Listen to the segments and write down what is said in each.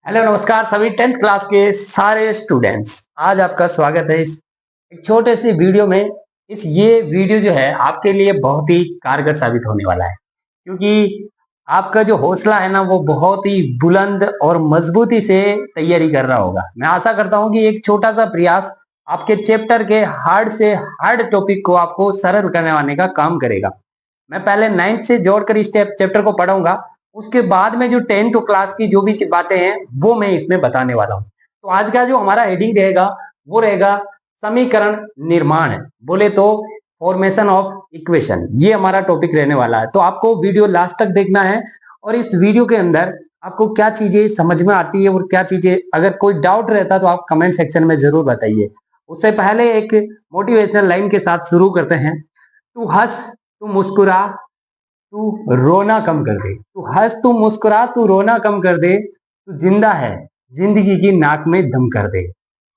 Hello नमस्कार सभी 10th class के सारे स्टूडेंट्स। आज आपका स्वागत है इस एक छोटे सी वीडियो में। ये वीडियो जो है आपके लिए बहुत ही कारगर साबित होने वाला है, क्योंकि आपका जो हौसला है ना वो बहुत ही बुलंद और मजबूती से तैयारी कर रहा होगा। मैं आशा करता हूँ कि एक छोटा सा प्रयास आपके चैप्टर के हार्ड से हार्ड टॉपिक को आपको सरल करने का काम करेगा। मैं पहले 9th से जोड़कर इस चैप्टर को पढ़ाऊंगा, उसके बाद में जो 10th क्लास की जो भी बातें हैं वो मैं इसमें बताने वाला हूँ। तो आज का जो हमारा हेडिंग रहेगा वो रहेगा समीकरण निर्माण, बोले तो फॉर्मेशन ऑफ इक्वेशन। ये हमारा टॉपिक रहने वाला है, तो आपको वीडियो लास्ट तक देखना है। और इस वीडियो के अंदर आपको क्या चीजें समझ में आती है और क्या चीजें, अगर कोई डाउट रहता तो आप कमेंट सेक्शन में जरूर बताइए। उससे पहले एक मोटिवेशनल लाइन के साथ शुरू करते हैं। तू हंस, तू मुस्कुरा, तू रोना कम कर दे। तू हंस, तू मुस्कुरा, तू रोना कम कर दे। तू जिंदा है, जिंदगी की नाक में दम कर दे।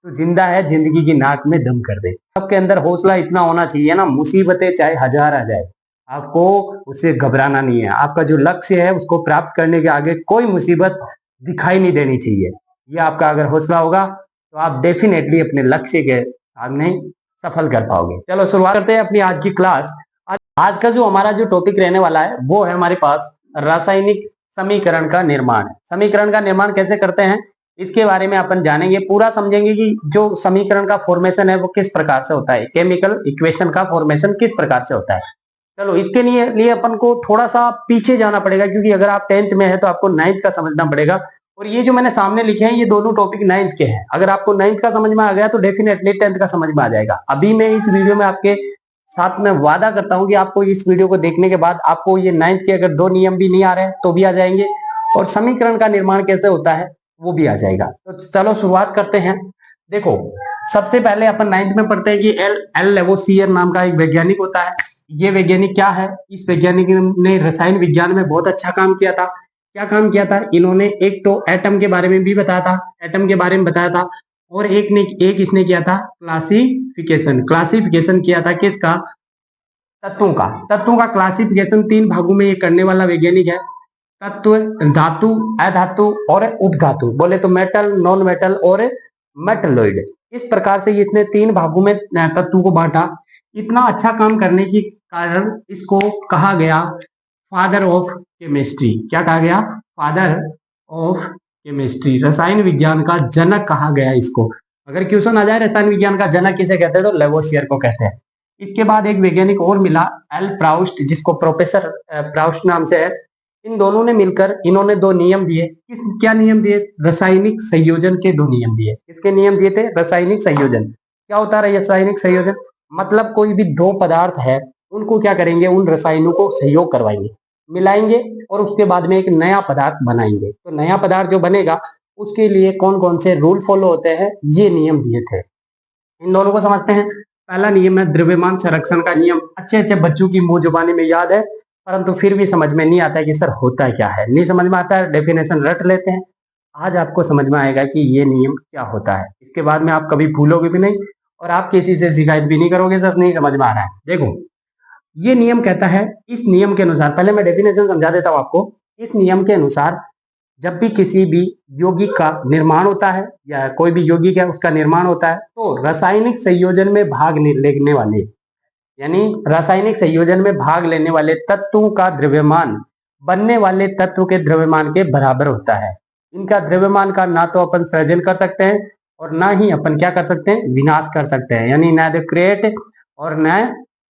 तू जिंदा है, जिंदगी की नाक में दम कर दे। आपके अंदर हौसला इतना होना चाहिए ना, मुसीबतें चाहे हजार आ जाए, आपको उससे घबराना नहीं है। आपका जो लक्ष्य है उसको प्राप्त करने के आगे कोई मुसीबत दिखाई नहीं देनी चाहिए। ये आपका अगर हौसला होगा तो आप डेफिनेटली अपने लक्ष्य के सामने सफल कर पाओगे। चलो शुरुआत करते हैं अपनी आज की क्लास। आज का जो हमारा जो टॉपिक रहने वाला है वो है हमारे पास रासायनिक समीकरण का निर्माण। समीकरण का निर्माण कैसे करते हैं इसके बारे में अपन जानेंगे, पूरा समझेंगे कि जो समीकरण का फॉर्मेशन है वो किस प्रकार से होता है, केमिकल इक्वेशन का फॉर्मेशन किस प्रकार से होता है। चलो इसके लिए अपन को थोड़ा सा पीछे जाना पड़ेगा, क्योंकि अगर आप 10th में है तो आपको 9th का समझना पड़ेगा। और ये जो मैंने सामने लिखे हैं ये दोनों टॉपिक 9th के हैं। अगर आपको 9th का समझ में आ गया तो डेफिनेटली 10th का समझ में आ जाएगा। अभी मैं इस वीडियो में आपके साथ में वादा करता हूं कि आपको इस वीडियो को देखने के बाद आपको ये 9th के अगर दो नियम भी नहीं आ रहे हैं तो भी आ जाएंगे, और समीकरण का निर्माण कैसे होता है वो भी आ जाएगा। तो चलो शुरुआत करते हैं। देखो, सबसे पहले अपन 9th में पढ़ते हैं कि एल लेवोसियर नाम का एक वैज्ञानिक होता है। ये वैज्ञानिक क्या है, इस वैज्ञानिक ने रसायन विज्ञान में बहुत अच्छा काम किया था। क्या काम किया था इन्होंने, एक तो एटम के बारे में भी बताया था, एटम के बारे में बताया था, और एक इसने किया था क्लासिफिकेशन। क्लासिफिकेशन किया था किसका, तत्वों का क्लासिफिकेशन 3 भागों में ये करने वाला वैज्ञानिक है। तत्व, धातु, अधातु और उपधातु, बोले तो मेटल, नॉन मेटल और मेटलॉइड। इस प्रकार से इसने 3 भागों में तत्वों को बांटा। इतना अच्छा काम करने के कारण इसको कहा गया फादर ऑफ केमिस्ट्री। क्या कहा गया, फादर ऑफ केमिस्ट्री, रसायन विज्ञान का जनक कहा गया इसको। अगर क्वेश्चन आ जाए रसायन विज्ञान का जनक किसे कहते हैं तो लेवोसियर को कहते हैं। इसके बाद एक वैज्ञानिक और मिला, एल प्राउस्ट, जिसको प्रोफेसर प्राउस्ट नाम से है। इन दोनों ने मिलकर इन्होंने 2 नियम दिए। क्या नियम दिए, रासायनिक संयोजन के 2 नियम दिए। किसके नियम दिए थे, रासायनिक संयोजन। क्या होता है रासायनिक संयोजन, मतलब कोई भी 2 पदार्थ है उनको क्या करेंगे, उन रसायनों को सहयोग करवाएंगे, मिलाएंगे और उसके बाद में एक नया पदार्थ बनाएंगे। तो नया पदार्थ जो बनेगा उसके लिए कौन कौन से रूल फॉलो होते हैं, ये नियम दिए थे। इन दोनों को समझते हैं। पहला नियम है द्रव्यमान संरक्षण का नियम। अच्छे अच्छे बच्चों की मुंह जुबानी में याद है, परंतु फिर भी समझ में नहीं आता है कि सर होता क्या है। नहीं समझ में आता है, डेफिनेशन रट लेते हैं। आज आपको समझ में आएगा कि ये नियम क्या होता है। इसके बाद में आप कभी भूलोगे भी नहीं और आप किसी से शिकायत भी नहीं करोगे सर नहीं समझ में आ रहा है। देखो, ये नियम कहता है, इस नियम के अनुसार, पहले मैं डेफिनेशन समझा देता हूं आपको। इस नियम के अनुसार जब भी किसी भी यौगिक का निर्माण होता है या कोई भी यौगिक है उसका निर्माण होता है, तो रासायनिक संयोजन में भाग लेने वाले, यानी रासायनिक संयोजन में भाग लेने वाले तत्वों का द्रव्यमान बनने वाले तत्व के द्रव्यमान के बराबर होता है। इनका द्रव्यमान का ना तो अपन सृजन कर सकते हैं और ना ही अपन क्या कर सकते हैं, विनाश कर सकते हैं। यानी ना तो क्रिएट और ना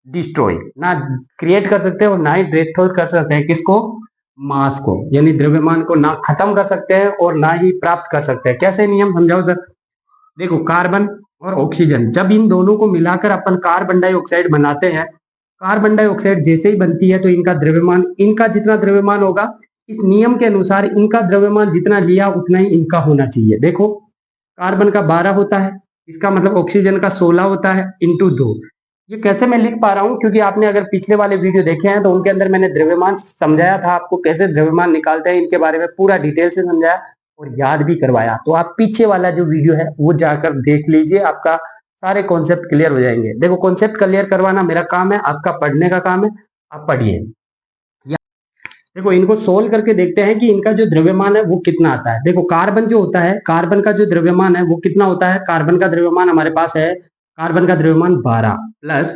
डिस्ट्रॉय, ना क्रिएट कर सकते हैं और ना ही डिस्ट्रॉय कर सकते हैं। किसको, मास को, यानी द्रव्यमान को ना खत्म कर सकते हैं और ना ही प्राप्त कर सकते हैं। कैसे नियम समझाओ सर। देखो, कार्बन और ऑक्सीजन, जब इन दोनों को मिलाकर अपन कार्बन डाइऑक्साइड बनाते हैं, कार्बन डाइऑक्साइड जैसे ही बनती है तो इनका द्रव्यमान, इनका जितना द्रव्यमान होगा, इस नियम के अनुसार इनका द्रव्यमान जितना लिया उतना ही इनका होना चाहिए। देखो, कार्बन का 12 होता है, इसका मतलब ऑक्सीजन का 16 होता है, इंटू 2। ये कैसे मैं लिख पा रहा हूँ, क्योंकि आपने अगर पिछले वाले वीडियो देखे हैं तो उनके अंदर मैंने द्रव्यमान समझाया था आपको, कैसे द्रव्यमान निकालते हैं इनके बारे में पूरा डिटेल से समझाया और याद भी करवाया। तो आप पीछे वाला जो वीडियो है वो जाकर देख लीजिए, आपका सारे कॉन्सेप्ट क्लियर हो जाएंगे। देखो, कॉन्सेप्ट क्लियर करवाना मेरा काम है, आपका पढ़ने का काम है, आप पढ़िए। देखो इनको सोल्व करके देखते हैं कि इनका जो द्रव्यमान है वो कितना आता है। देखो कार्बन जो होता है, कार्बन का जो द्रव्यमान है वो कितना होता है। कार्बन का द्रव्यमान हमारे पास है, कार्बन का द्रव्यमान 12 प्लस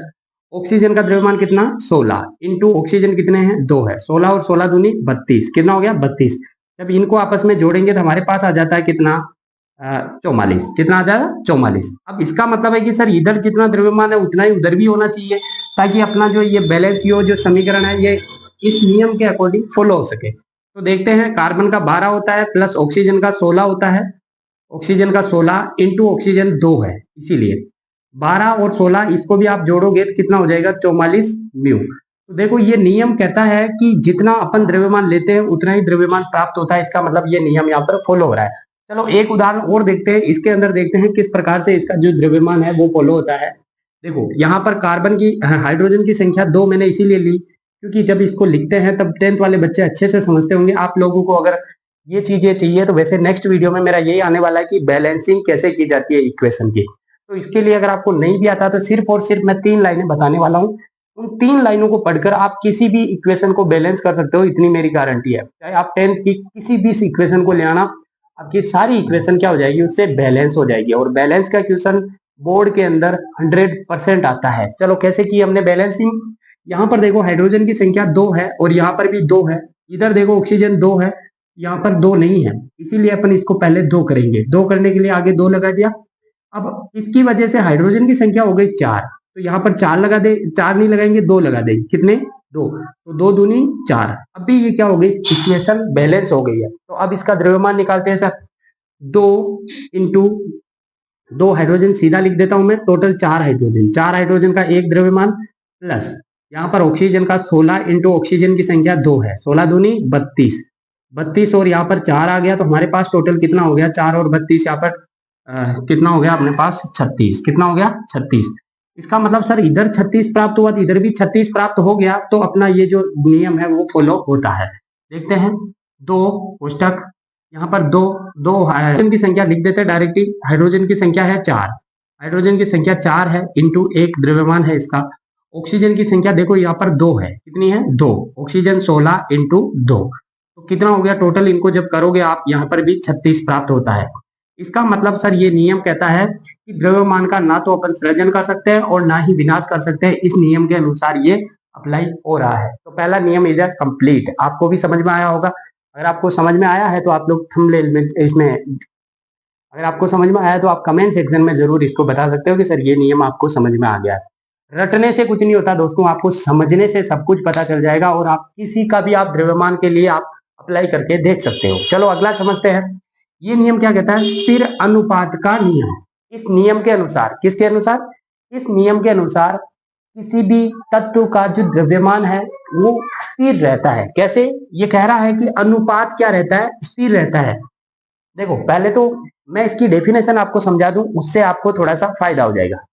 ऑक्सीजन का द्रव्यमान कितना 16 इंटू ऑक्सीजन कितने हैं 2 है। 16 और 16 दूनी 32, कितना हो गया 32। जब इनको आपस में जोड़ेंगे तो हमारे पास आ जाता है कितना 44। कितना आ जाएगा 44। अब इसका मतलब है कि सर इधर जितना द्रव्यमान है उतना ही उधर भी होना चाहिए, ताकि अपना जो ये बैलेंस जो समीकरण है ये इस नियम के अकॉर्डिंग फॉलो हो सके। तो देखते हैं, कार्बन का 12 होता है प्लस ऑक्सीजन का 16 होता है। ऑक्सीजन का 16 इंटू ऑक्सीजन 2 है, इसीलिए 12 और 16 इसको भी आप जोड़ोगे तो कितना हो जाएगा 44 म्यू। तो देखो ये नियम कहता है कि जितना अपन द्रव्यमान लेते हैं उतना ही द्रव्यमान प्राप्त होता है। इसका मतलब ये नियम यहाँ पर फॉलो हो रहा है। चलो एक उदाहरण और देखते हैं, इसके अंदर देखते हैं किस प्रकार से इसका जो द्रव्यमान है वो फॉलो होता है। देखो यहाँ पर कार्बन की हाइड्रोजन की संख्या 2 मैंने इसीलिए ली क्योंकि जब इसको लिखते हैं तब 10th वाले बच्चे अच्छे से समझते होंगे। आप लोगों को अगर ये चीजें चाहिए तो वैसे नेक्स्ट वीडियो में मेरा यही आने वाला है कि बैलेंसिंग कैसे की जाती है इक्वेशन की। तो इसके लिए अगर आपको नहीं भी आता तो सिर्फ और सिर्फ मैं 3 लाइनें बताने वाला हूँ। उन 3 लाइनों को पढ़कर आप किसी भी इक्वेशन को बैलेंस कर सकते हो, इतनी मेरी गारंटी है। चाहे आप 10th की किसी भी इक्वेशन को ले आना, आपकी सारी इक्वेशन क्या हो जाएगी उससे बैलेंस हो जाएगी। और बैलेंस का क्वेश्चन बोर्ड के अंदर 100% आता है। चलो कैसे की हमने बैलेंसिंग। यहाँ पर देखो हाइड्रोजन की संख्या 2 है और यहाँ पर भी 2 है। इधर देखो ऑक्सीजन 2 है, यहाँ पर 2 नहीं है, इसीलिए अपन इसको पहले 2 करेंगे। 2 करने के लिए आगे 2 लगा दिया। अब इसकी वजह से हाइड्रोजन की संख्या हो गई 4, तो यहाँ पर 4 लगा दे, 4 नहीं लगाएंगे 2 लगा देंगे, कितने 2, तो 2 दूनी 4। अब भी ये क्या हो गई इक्वेशन बैलेंस हो गई है। तो अब इसका द्रव्यमान निकालते हैं सर। 2 इंटू 2 हाइड्रोजन सीधा लिख देता हूं मैं, टोटल 4 हाइड्रोजन, 4 हाइड्रोजन का एक द्रव्यमान प्लस यहाँ पर ऑक्सीजन का 16 इंटू ऑक्सीजन की संख्या 2 है, 16 दूनी 32, 32 और यहाँ पर 4 आ गया तो हमारे पास टोटल कितना हो गया 4 और 32 यहाँ पर कितना हो गया अपने पास 36। कितना हो गया 36। इसका मतलब सर इधर 36 प्राप्त हुआ तो इधर भी 36 प्राप्त हो गया, तो अपना ये जो नियम है वो फॉलो होता है। देखते हैं 2 कोष्टक, यहाँ पर 2 हाइड्रोजन की संख्या लिख देते हैं डायरेक्टली। हाइड्रोजन की संख्या है 4, हाइड्रोजन की संख्या 4 है इंटू एक द्रव्यमान है इसका। ऑक्सीजन की संख्या देखो यहाँ पर 2 है, कितनी है 2, ऑक्सीजन 16 इंटू 2, तो कितना हो गया टोटल। इनको जब करोगे आप यहाँ पर भी 36 प्राप्त होता है। इसका मतलब सर ये नियम कहता है कि द्रव्यमान का ना तो अपन सृजन कर सकते हैं और ना ही विनाश कर सकते हैं। इस नियम के अनुसार ये अप्लाई हो रहा है। तो पहला नियम इज कंप्लीट। आपको भी समझ में आया होगा। अगर आपको समझ में आया है तो आप लोग थंबनेल में इसमें, अगर आपको समझ में आया तो आप कमेंट सेक्शन में जरूर इसको बता सकते हो कि सर ये नियम आपको समझ में आ गया है। रटने से कुछ नहीं होता दोस्तों, आपको समझने से सब कुछ पता चल जाएगा और आप किसी का भी आप द्रव्यमान के लिए आप अप्लाई करके देख सकते हो। चलो अगला समझते हैं। ये नियम क्या कहता है, स्थिर अनुपात का नियम। इस नियम के अनुसार, किसके अनुसार, इस नियम के अनुसार किसी भी तत्व का जो द्रव्यमान है वो स्थिर रहता है। कैसे, ये कह रहा है कि अनुपात क्या रहता है, स्थिर रहता है। देखो पहले तो मैं इसकी डेफिनेशन आपको समझा दूं, उससे आपको थोड़ा सा फायदा हो जाएगा।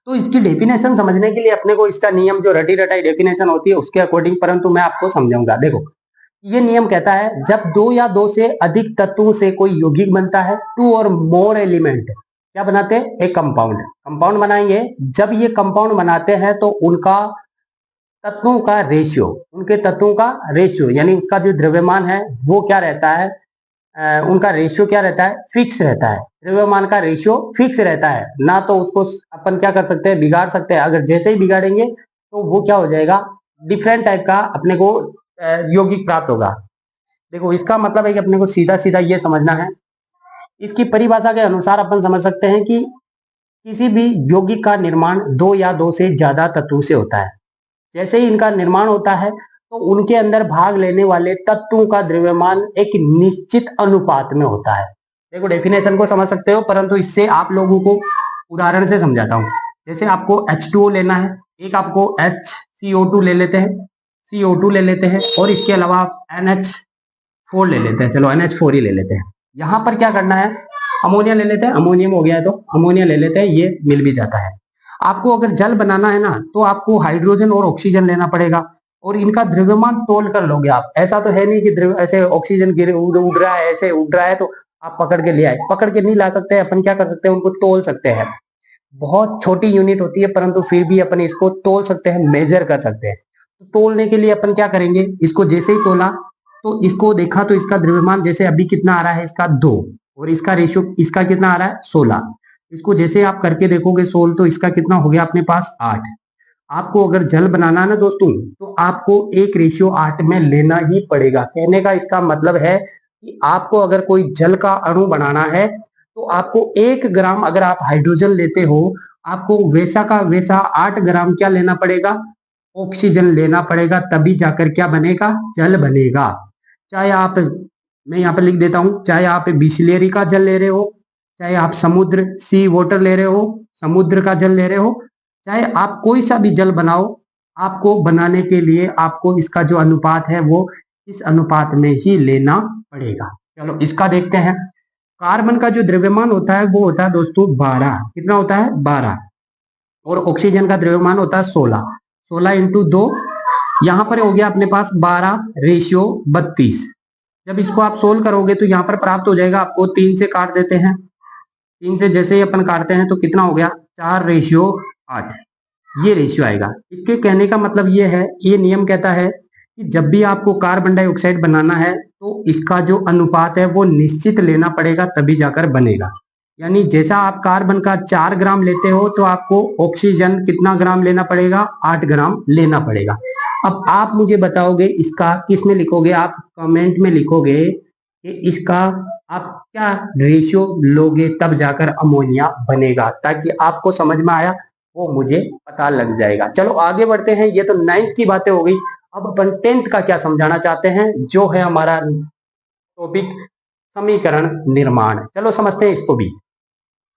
तो इसकी डेफिनेशन समझने के लिए अपने को इसका नियम जो रटी रटाई डेफिनेशन होती है उसके अकॉर्डिंग, परंतु मैं आपको समझाऊंगा। देखो ये नियम कहता है जब 2 या 2 से अधिक तत्वों से कोई यौगिक बनता है, 2 और मोर एलिमेंट क्या बनाते हैं, एक कंपाउंड, कंपाउंड बनाएंगे। जब ये कंपाउंड बनाते हैं तो उनका तत्वों का रेशियो, उनके तत्वों का रेशियो यानी उसका जो द्रव्यमान है वो क्या रहता है, उनका रेशियो क्या रहता है, फिक्स रहता है। द्रव्यमान का रेशियो फिक्स रहता है, ना तो उसको अपन क्या कर सकते हैं, बिगाड़ सकते हैं। अगर जैसे ही बिगाड़ेंगे तो वो क्या हो जाएगा, डिफरेंट टाइप का अपने को यौगिक प्राप्त होगा। देखो इसका मतलब है कि अपने को सीधा सीधा ये समझना है। इसकी परिभाषा के अनुसार अपन समझ सकते हैं कि किसी भी यौगिक का निर्माण 2 या 2 से ज्यादा तत्वों से होता है। जैसे ही इनका निर्माण होता है तो उनके अंदर भाग लेने वाले तत्वों का द्रव्यमान एक निश्चित अनुपात में होता है। देखो डेफिनेशन को समझ सकते हो, परंतु इससे आप लोगों को उदाहरण से समझाता हूँ। जैसे आपको H2O लेना है, एक आपको HCO2 ले लेते हैं, CO2 ले लेते हैं और इसके अलावा NH4 ले लेते हैं। चलो NH4 ही ले लेते हैं। यहाँ पर क्या करना है, अमोनिया ले लेते हैं, अमोनियम हो गया है तो अमोनिया ले लेते हैं, ये मिल भी जाता है। आपको अगर जल बनाना है ना तो आपको हाइड्रोजन और ऑक्सीजन लेना पड़ेगा और इनका द्रव्यमान तोल कर लोगे आप। ऐसा तो है नहीं कि ऐसे ऑक्सीजन गिर उड़ रहा है, ऐसे उड़ रहा है तो आप पकड़ के ले आए, पकड़ के नहीं ला सकते। अपन क्या कर सकते हैं, उनको तोल सकते हैं। बहुत छोटी यूनिट होती है, परंतु फिर भी अपन इसको तोल सकते हैं, मेजर कर सकते हैं। तो तोलने के लिए अपन क्या करेंगे, इसको जैसे ही तोला तो इसको देखा तो इसका द्रव्यमान जैसे अभी कितना आ रहा है, इसका 2, और इसका रेशियो इसका कितना आ रहा है 16। इसको जैसे आप करके देखोगे सोल्व तो इसका कितना हो गया अपने पास 8। आपको अगर जल बनाना है ना दोस्तों, तो आपको 1:8 में लेना ही पड़ेगा। कहने का इसका मतलब है कि आपको अगर कोई जल का अणु बनाना है तो आपको 1 ग्राम अगर आप हाइड्रोजन लेते हो, आपको वैसा का वैसा 8 ग्राम क्या लेना पड़ेगा, ऑक्सीजन लेना पड़ेगा, तभी जाकर क्या बनेगा, जल बनेगा। चाहे आप, मैं यहाँ पर लिख देता हूँ, चाहे आप बिस्लेरी का जल ले रहे हो, चाहे आप समुद्र सी वाटर ले रहे हो, समुद्र का जल ले रहे हो, चाहे आप कोई सा भी जल बनाओ, आपको बनाने के लिए आपको इसका जो अनुपात है वो इस अनुपात में ही लेना पड़ेगा। चलो इसका देखते हैं। कार्बन का जो द्रव्यमान होता है वो होता है दोस्तों 12। कितना होता है 12। और ऑक्सीजन का द्रव्यमान होता है 16। 16 इंटू 2, यहाँ पर हो गया अपने पास 12:32। जब इसको आप सोल्व करोगे तो यहाँ पर प्राप्त हो जाएगा आपको, 3 से काट देते हैं, 3 से जैसे ही अपन काटते हैं तो कितना हो गया 4:8। ये रेशियो आएगा। इसके कहने का मतलब ये है, ये नियम कहता है कि जब भी आपको कार्बन डाइऑक्साइड बनाना है तो इसका जो अनुपात है वो निश्चित लेना पड़ेगा, तभी जाकर बनेगा। यानी जैसा आप कार्बन का 4 ग्राम लेते हो तो आपको ऑक्सीजन कितना ग्राम लेना पड़ेगा, 8 ग्राम लेना पड़ेगा। अब आप मुझे बताओगे इसका किस में लिखोगे, आप कमेंट में लिखोगे कि इसका आप क्या रेशियो लोगे, तब जाकर अमोनिया बनेगा। ताकि आपको समझ में आया वो मुझे पता लग जाएगा। चलो आगे बढ़ते हैं। ये तो 9th की बातें हो गई। अब अपन 10th का क्या समझाना चाहते हैं, जो है हमारा टॉपिक समीकरण निर्माण। चलो समझते हैं इसको भी।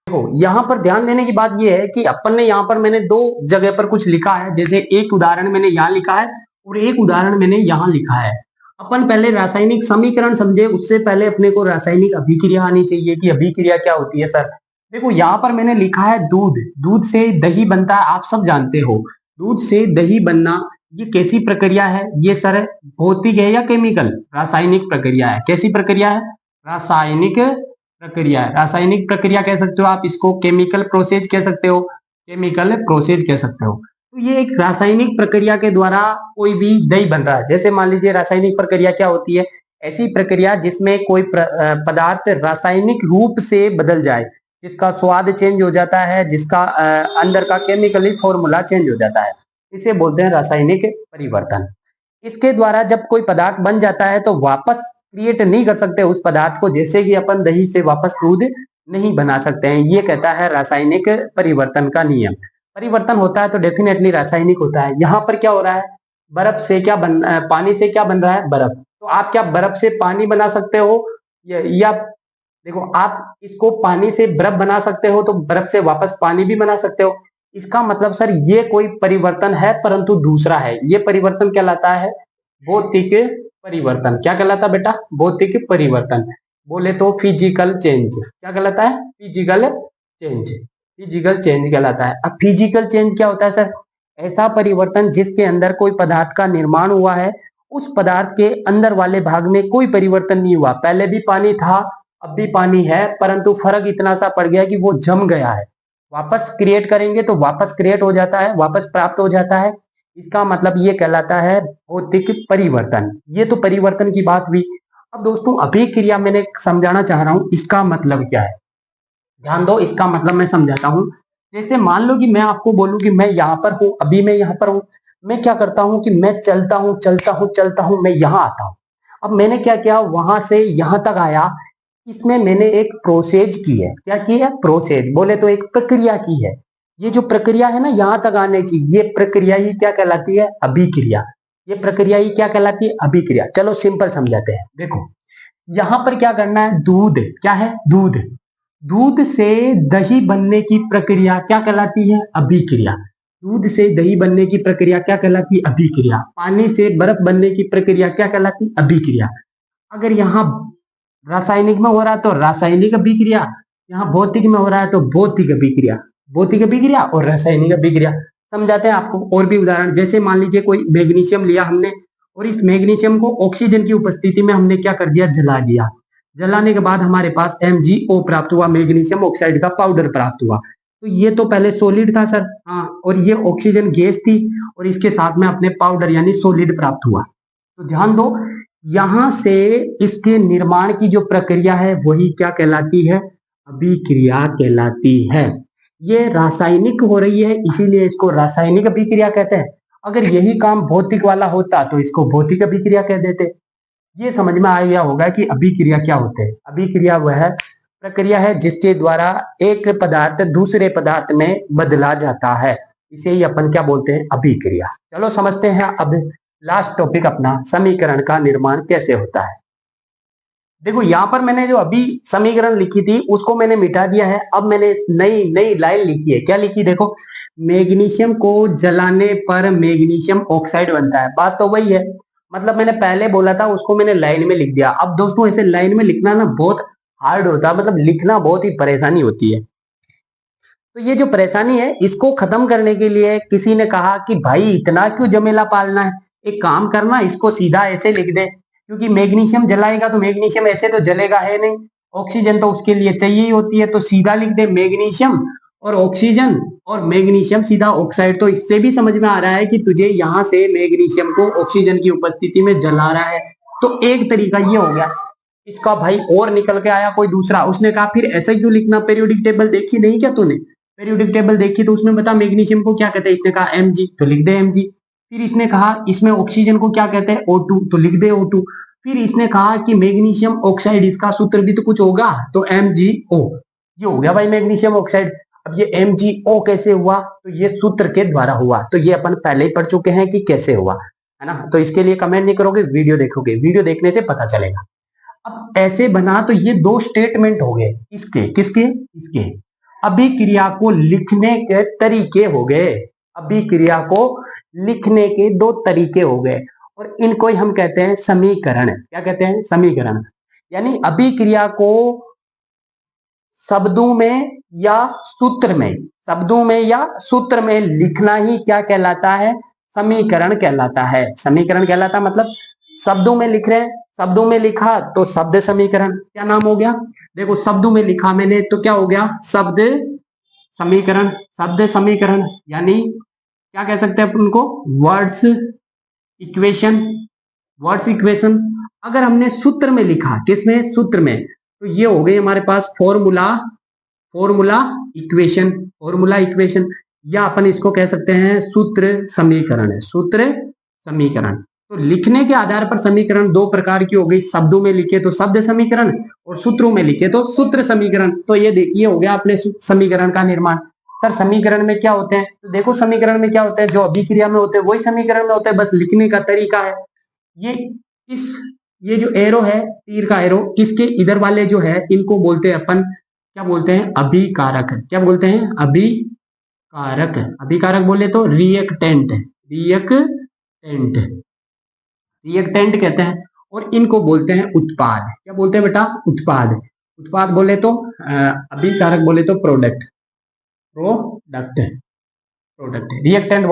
देखो यहाँ पर ध्यान देने की बात यह है कि अपन ने यहाँ पर, मैंने 2 जगह पर कुछ लिखा है। जैसे एक उदाहरण मैंने यहाँ लिखा है और एक उदाहरण मैंने यहाँ लिखा है। अपन पहले रासायनिक समीकरण समझे, उससे पहले अपने को रासायनिक अभिक्रिया आनी चाहिए कि अभिक्रिया क्या होती है। सर देखो यहाँ पर मैंने लिखा है दूध, दूध से दही बनता है, आप सब जानते हो। दूध से दही बनना ये कैसी प्रक्रिया है, ये सर भौतिक है या केमिकल, रासायनिक प्रक्रिया है। कैसी प्रक्रिया है, रासायनिक प्रक्रिया है। रासायनिक प्रक्रिया कह सकते हो आप इसको, केमिकल प्रोसेस कह सकते हो, केमिकल प्रोसेस कह सकते हो। तो ये एक रासायनिक प्रक्रिया के द्वारा कोई भी दही बन रहा है। जैसे मान लीजिए रासायनिक प्रक्रिया क्या होती है, ऐसी प्रक्रिया जिसमें कोई पदार्थ रासायनिक रूप से बदल जाए, जिसका स्वाद चेंज हो जाता है, जिसका अंदर का केमिकली फॉर्मूला चेंज हो जाता है, इसे बोलते हैं रासायनिक परिवर्तन। इसके द्वारा जब कोई पदार्थ बन जाता है तो वापस क्रिएट नहीं कर सकते उस पदार्थ को, जैसे कि अपन दही से वापस दूध नहीं बना सकते हैं। ये कहता है रासायनिक परिवर्तन का नियम। परिवर्तन होता है तो डेफिनेटली रासायनिक होता है। यहाँ पर क्या हो रहा है, बर्फ से क्या पानी से क्या बन रहा है, बर्फ। तो आप क्या बर्फ से पानी बना सकते हो, या देखो आप इसको पानी से बर्फ बना सकते हो तो बर्फ से वापस पानी भी बना सकते हो। इसका मतलब सर ये कोई परिवर्तन है परंतु दूसरा है। ये परिवर्तन कहलाता है भौतिक परिवर्तन। क्या कहलाता है बेटा, भौतिक परिवर्तन। बोले तो फिजिकल चेंज। क्या कहलाता है, फिजिकल चेंज। फिजिकल चेंज कहलाता है। अब फिजिकल चेंज क्या होता है सर, ऐसा परिवर्तन जिसके अंदर कोई पदार्थ का निर्माण हुआ है, उस पदार्थ के अंदर वाले भाग में कोई परिवर्तन नहीं हुआ, पहले भी पानी था अब भी पानी है, परंतु फर्क इतना सा पड़ गया कि वो जम गया है। वापस क्रिएट करेंगे तो वापस क्रिएट हो जाता है, वापस प्राप्त हो जाता है। इसका मतलब ये कहलाता है भौतिक परिवर्तन। ये तो परिवर्तन की बात हुई। अब दोस्तों अभिक्रिया मैंने समझाना चाह रहा हूं, इसका मतलब क्या है, ध्यान दो। इसका मतलब मैं समझाता हूं। जैसे मान लो कि मैं आपको बोलूं कि मैं यहाँ पर हूं, अभी मैं यहाँ पर हूं। मैं क्या करता हूं कि मैं चलता हूं चलता हूं चलता हूं, मैं यहाँ आता हूं। अब मैंने क्या किया, वहां से यहाँ तक आया, इसमें मैंने एक प्रोसेज की है। क्या की है, प्रोसेज। बोले तो एक प्रक्रिया की है। ये जो प्रक्रिया है ना यहाँ तक आने की, ये प्रक्रिया ही क्या कहलाती है, अभिक्रिया। ये प्रक्रिया ही क्या कहलाती है, अभिक्रिया। चलो सिंपल समझाते हैं। देखो यहाँ पर क्या करना है, दूध क्या है, दूध। दूध से दही बनने की प्रक्रिया क्या कहलाती है, अभिक्रिया। दूध से दही बनने की प्रक्रिया क्या कहलाती है, अभिक्रिया। पानी से बर्फ बनने की प्रक्रिया क्या कहलाती है, अभिक्रिया। अगर यहाँ रासायनिक में हो रहा है तो रासायनिक अभिक्रिया, यहाँ भौतिक में हो रहा है तो भौतिक अभिक्रिया। भौतिक अभिक्रिया और रासायनिक अभिक्रिया। समझाते हैं आपको और भी उदाहरण। जैसे मान लीजिए कोई मैग्नीशियम लिया हमने, और इस मैग्नीशियम को ऑक्सीजन की उपस्थिति में हमने क्या कर दिया, जला दिया। जलाने के बाद हमारे पास MgO प्राप्त हुआ, मैग्नीशियम ऑक्साइड का पाउडर प्राप्त हुआ। तो ये तो पहले सॉलिड था सर, हाँ, और ये ऑक्सीजन गैस थी और इसके साथ में अपने पाउडर यानी सॉलिड प्राप्त हुआ। तो ध्यान दो, यहां से इसके निर्माण की जो प्रक्रिया है वही क्या कहलाती है, अभिक्रिया कहलाती है। ये रासायनिक हो रही है इसीलिए इसको रासायनिक अभिक्रिया कहते हैं। अगर यही काम भौतिक वाला होता तो इसको भौतिक अभिक्रिया कह देते। ये समझ में आ गया होगा कि अभिक्रिया क्या होते हैं। अभिक्रिया वह प्रक्रिया है जिसके द्वारा एक पदार्थ दूसरे पदार्थ में बदला जाता है, इसे ही अपन क्या बोलते हैं, अभिक्रिया। चलो समझते हैं अब लास्ट टॉपिक अपना, समीकरण का निर्माण कैसे होता है। देखो यहाँ पर मैंने जो अभी समीकरण लिखी थी उसको मैंने मिटा दिया है। अब मैंने नई नई लाइन लिखी है। क्या लिखी, देखो, मैग्नीशियम को जलाने पर मैग्नीशियम ऑक्साइड बनता है। बात तो वही है, मतलब मैंने पहले बोला था उसको मैंने लाइन में लिख दिया। अब दोस्तों ऐसे लाइन में लिखना ना बहुत हार्ड होता है, मतलब लिखना बहुत ही परेशानी होती है। तो ये जो परेशानी है इसको खत्म करने के लिए किसी ने कहा कि भाई इतना क्यों जमेला पालना है, एक काम करना इसको सीधा ऐसे लिख दे, क्योंकि मैग्नीशियम जलाएगा तो मैग्नीशियम ऐसे तो जलेगा है नहीं, ऑक्सीजन तो उसके लिए चाहिए ही होती है, तो सीधा लिख दे मैग्नीशियम और ऑक्सीजन और मैग्नीशियम सीधा ऑक्साइड। तो इससे भी समझ में आ रहा है कि तुझे यहाँ से मैग्नीशियम को ऑक्सीजन की उपस्थिति में जला रहा है। तो एक तरीका ये हो गया। इसका भाई और निकल के आया कोई दूसरा, उसने कहा फिर ऐसा क्यों लिखना, पीरियोडिक टेबल देखी नहीं क्या तूने, पीरियोडिक टेबल देखी तो उसमें बता मैग्नीशियम को क्या कहते हैं, इसने कहा Mg, तो लिख दे Mg। फिर इसने कहा इसमें ऑक्सीजन को क्या कहते हैं, O2, तो लिख दे O2। फिर इसने कहा कि मैग्नीशियम ऑक्साइड, इसका सूत्र भी तो कुछ होगा, तो MgO। ये हो गया भाई मैग्नीशियम ऑक्साइड। अब ये MgO कैसे हुआ, तो ये सूत्र के द्वारा हुआ। तो ये अपन पहले ही पढ़ चुके हैं कि कैसे हुआ, है ना। तो इसके लिए कमेंट नहीं करोगे, वीडियो देखोगे, वीडियो देखने से पता चलेगा। अब ऐसे बना तो ये दो स्टेटमेंट हो गए, इसके किसके, इसके। अभिक्रिया को लिखने के तरीके हो गए, अभिक्रिया को लिखने के दो तरीके हो गए, और इनको ही हम कहते हैं समीकरण। क्या कहते हैं, समीकरण। यानी अभिक्रिया को शब्दों में या सूत्र में, शब्दों में या सूत्र में लिखना ही क्या कहलाता है, समीकरण कहलाता है। समीकरण कहलाता मतलब शब्दों में लिख रहे हैं, शब्दों में लिखा तो शब्द समीकरण, क्या नाम हो गया, देखो शब्दों में लिखा मैंने तो क्या हो गया, शब्द समीकरण। शब्द समीकरण यानी क्या कह सकते हैं अपन उनको, वर्ड्स इक्वेशन, वर्ड्स इक्वेशन। अगर हमने सूत्र में लिखा, किसमें, सूत्र में, तो ये हो गई हमारे पास formula, formula equation, formula equation, या अपन इसको कह सकते हैं सूत्र समीकरण है, सूत्र समीकरण। तो लिखने के आधार पर समीकरण दो प्रकार की हो गई, शब्दों में लिखे तो शब्द समीकरण और सूत्रों में लिखे तो सूत्र समीकरण। तो ये देखिए हो गया अपने समीकरण का निर्माण। सर समीकरण में क्या होते हैं, तो देखो समीकरण में क्या होता है, जो अभिक्रिया में होते हैं वही समीकरण में होते हैं, बस लिखने का तरीका है। ये इस ये जो एरो है, तीर का एरो, किसके इधर वाले जो है इनको बोलते हैं अपन, क्या बोलते हैं, अभिकारक। क्या बोलते हैं, अभिकारक। अभिकारक बोले तो रिएक्टेंट, रिएक्टेंट, रिएक्टेंट कहते हैं। और इनको बोलते हैं उत्पाद। क्या बोलते हैं बेटा, उत्पाद। उत्पाद बोले तो अभिकारक बोले तो प्रोडक्ट, प्रोडक्ट, प्रोडक्ट। रिएक्टेंट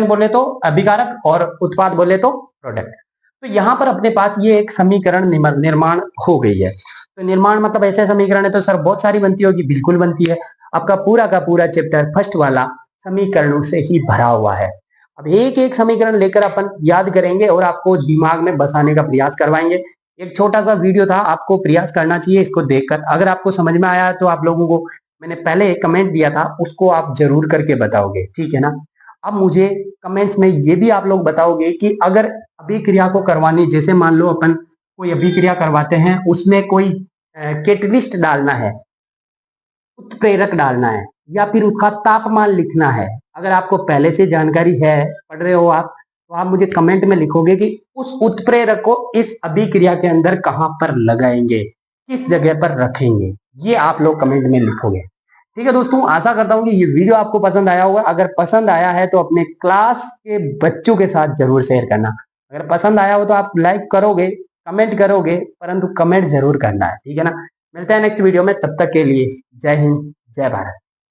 बोले तो अभिकारक और उत्पाद बोले तो प्रोडक्ट। तो यहाँ पर अपने पास ये एक समीकरण निर्माण हो गई है। तो निर्माण मतलब ऐसे समीकरण है तो सर बहुत सारी बनती होगी, बिल्कुल बनती है। आपका पूरा का पूरा चैप्टर फर्स्ट वाला समीकरणों से ही भरा हुआ है। अब एक एक समीकरण लेकर अपन याद करेंगे और आपको दिमाग में बसाने का प्रयास करवाएंगे। एक छोटा सा वीडियो था, आपको प्रयास करना चाहिए इसको देखकर। अगर आपको समझ में आया तो आप लोगों को मैंने पहले एक कमेंट दिया था उसको आप जरूर करके बताओगे, ठीक है ना। अब मुझे कमेंट्स में ये भी आप लोग बताओगे कि अगर अभिक्रिया को करवानी, जैसे मान लो अपन कोई अभिक्रिया करवाते हैं, उसमें कोई कैटलिस्ट डालना है, उत्प्रेरक डालना है, या फिर उसका तापमान लिखना है। अगर आपको पहले से जानकारी है, पढ़ रहे हो आप, तो आप मुझे कमेंट में लिखोगे कि उस उत्प्रेरक को इस अभिक्रिया के अंदर कहां पर लगाएंगे, किस जगह पर रखेंगे, ये आप लोग कमेंट में लिखोगे। ठीक है दोस्तों, आशा करता हूं कि ये वीडियो आपको पसंद आया होगा। अगर पसंद आया है तो अपने क्लास के बच्चों के साथ जरूर शेयर करना। अगर पसंद आया हो तो आप लाइक करोगे, कमेंट करोगे, परंतु कमेंट जरूर करना है, ठीक है ना। मिलते हैं नेक्स्ट वीडियो में, तब तक के लिए जय हिंद, जय भारत।